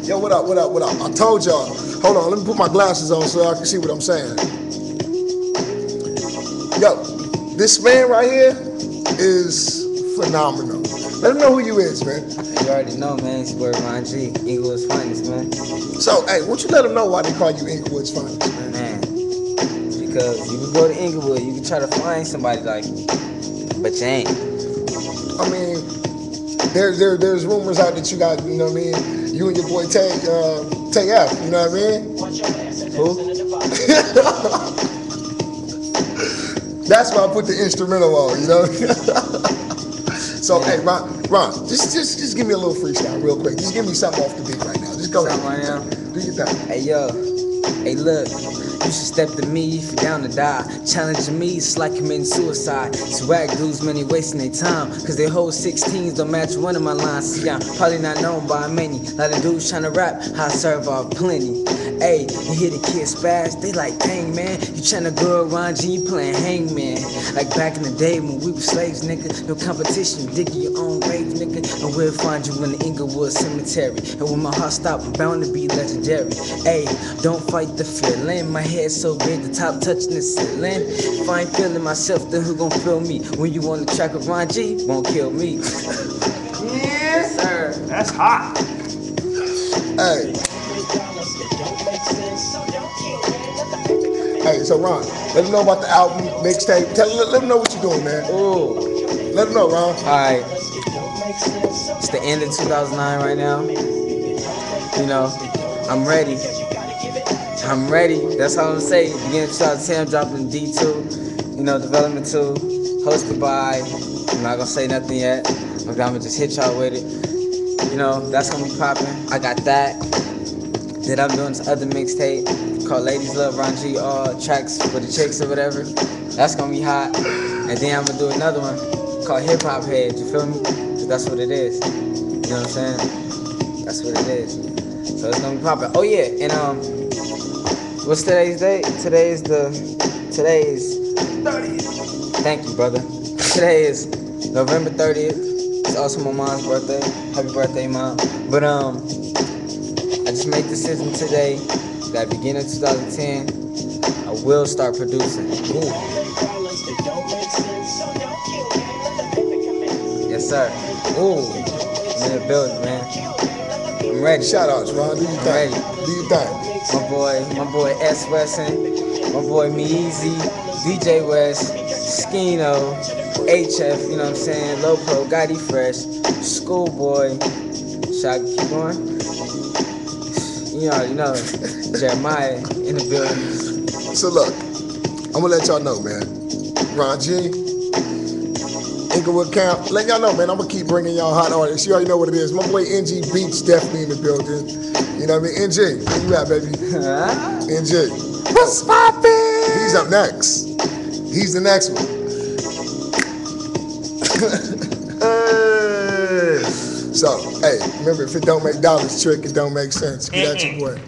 Yo, what up, what up, what up? I told y'all. Hold on, let me put my glasses on so I can see what I'm saying. Yo, this man right here is phenomenal. Let him know who you is, man. You already know, man. It's your boy Ron G, Inglewood's finest, man. So, hey, won't you let him know why they call you Inglewood's finest, man? Man, because you can go to Inglewood, you can try to find somebody like me, but you ain't. I mean, there's rumors out that you got, you know what I mean? You and your boy Tay F, you know what I mean? Who? That's why I put the instrumental on, you know? So, hey, Ron, just give me a little freestyle real quick. Just give me something off the beat right now. Just go ahead. Right now. Do your thing. Hey, yo. Hey, look. You should step to me if you're down to die. Challenging me, it's like committing suicide. Swag dudes, many wasting their time, cause they whole 16s don't match one of my lines. See, I'm probably not known by many. A lot of dudes trying to rap, I serve out plenty. Hey, you hear the kids spaz, they like, dang man, you tryna go around G, you playing hangman. Like back in the day when we were slaves, nigga. No competition, digging your own grave, nigga. And we'll find you in the Inglewood Cemetery. And when my heart stop, I'm bound to be legendary. Hey, don't fight the feeling. My head so big, the top touching the ceiling. If I ain't feeling myself, then who gon' feel me? When you on the track with Ron G, won't kill me. Yes, Sir. That's hot. Hey. Hey, so Ron, let them know about the album, mixtape. Let them know what you're doing, man. Ooh. Let them know, Ron. Alright. It's the end of 2009 right now. You know, I'm ready. I'm ready. That's all I'm saying. Beginning of 2010, I'm dropping D2. You know, Development 2. Hosted by, I'm not gonna say nothing yet. I'm gonna just hit y'all with it. You know, that's gonna be popping. I got that. Then I'm doing this other mixtape called Ladies Love Ron G, all tracks for the chicks or whatever. That's gonna be hot. And then I'm gonna do another one called Hip Hop Head, you feel me? 'Cause that's what it is. You know what I'm saying? That's what it is. So it's gonna be popping. Oh yeah, and what's today's date? Today is 30th. Thank you, brother. Today is November 30th. It's also my mom's birthday. Happy birthday, Mom. But I just made the decision today that beginning of 2010, I will start producing. Ooh. Yes, sir. Ooh. I'm in the building, man. I'm ready. Shout outs, Ron. Do your thing. Ready. Do your thing. My boy S. Wesson, my boy Me Easy, DJ West, Skino, HF, you know what I'm saying, Low Pro, Gotti Fresh, Schoolboy. Should I keep going? You already know, Jeremiah in the building. So look, I'm gonna let y'all know, man. Ron G, Inglewood Camp. Let y'all know, man. I'm gonna keep bringing y'all hot artists. You already know what it is. My boy NG Beats definitely in the building. You know what I mean? NG, where you at, baby? NG. What's poppin'? He's up next. He's the next one. So, hey, remember, if it don't make dollars, trick, it don't make sense. Get at your boy.